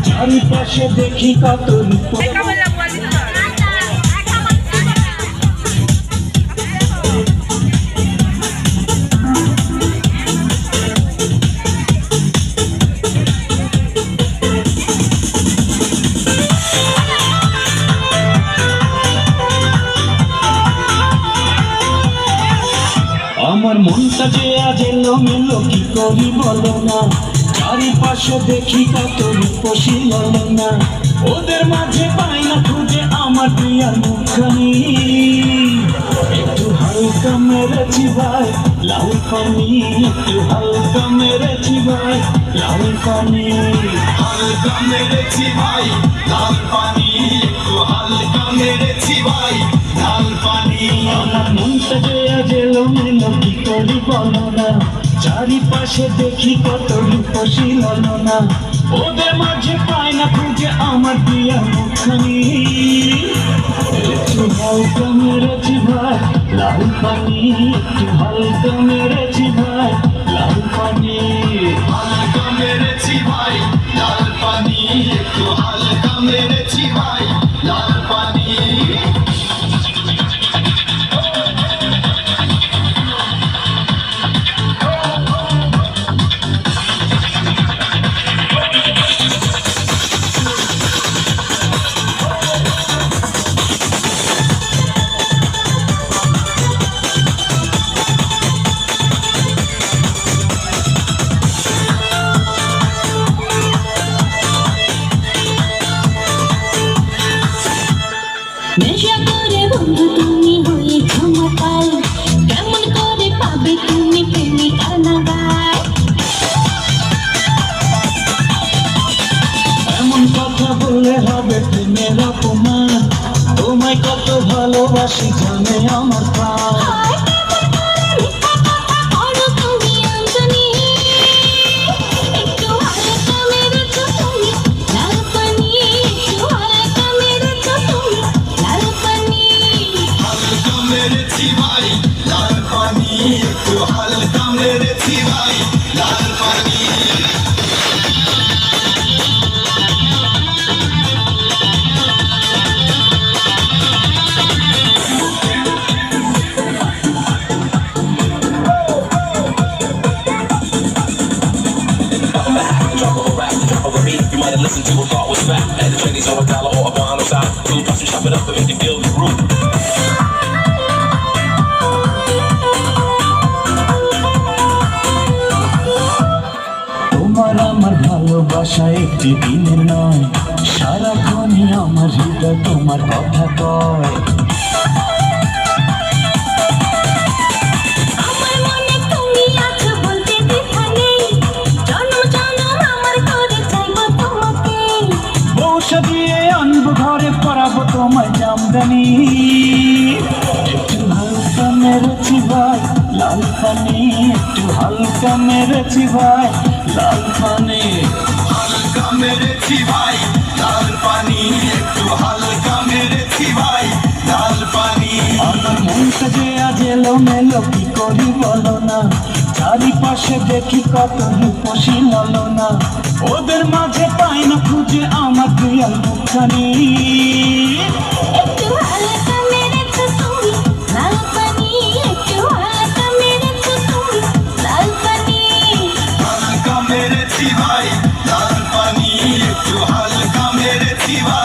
চারিপাশে দেখি কত রূপ। আমার মনটা যে আজ এলোমেলো, কি করি বলো না। চারিপাশে দেখি কত রূপসী ললনা, ওদের মাঝে পাই না খুঁজে আমার প্রিয়ার মুখখানি। একটু হালকা মেরেছি ভাই লাল পানি, একটু হালকা মেরেছি ভাই লাল পানি, হালকা মেরেছি ভাই লাল পানি, একটু হালকা মেরেছি ভাই লাল পানি। আমার মনটা যে আজ এলোমেলো, কি করি বলো না। চারিপাশে দেখি কত রূপসী ললনা, ওদের মাঝে পাই না খুঁজে আমার প্রিয়ার মুখখানি। একটু হালকা মেরেছি ভাই লাল পানি, একটু হালকা মেরেছি ভাই লাল পানি, হালকা মেরেছি ভাই লাল পানি, একটু হালকা মেরেছি ভাই লাল পানি। নেশা করে বন্ধু তুমি হয়েছ মাতাল, কেমন করে পাবে তুমি প্রেমিকার নাগাল। এমন কথা বললে হবে প্রেমের অপমান, তোমায় কত ভালোবাসি জানে আমার প্রাণ। মেরেছি ভাই লাল পানি, একটু হালকা মেরেছি ভাই লাল পানি। You might have listened to a thought was fact. And the trendies on $1 or a bond or side. Two drops and chop it up to make you feel the groove. তোমার আমার ভালোবাসা একটি দিনের নয়, সারাক্ষণই আমার হৃদয় তোমার কথা কয়। বৌসা দিয়ে আনবো ঘরে পরাবো তোমায় জামদানি, একটু হালকা মেরেছি ভাই লাল পানি, একটু হালকা মেরেছি ভাই লাল পানি, হালকা মেরেছি ভাই লাল পানি, একটু হালকা মেরেছি ভাই লাল পানি। আমার মনটা যে আজ এলোমেলো, কি করি বলো না। চারিপাশে দেখি কত রূপসী ললনা, ওদের মাঝে পাই না খুঁজে আমার প্রিয়ার মুখখানি। হালকা মেরেছি ভাই লাল পানি, একটু হালকা মেরেছি ভাই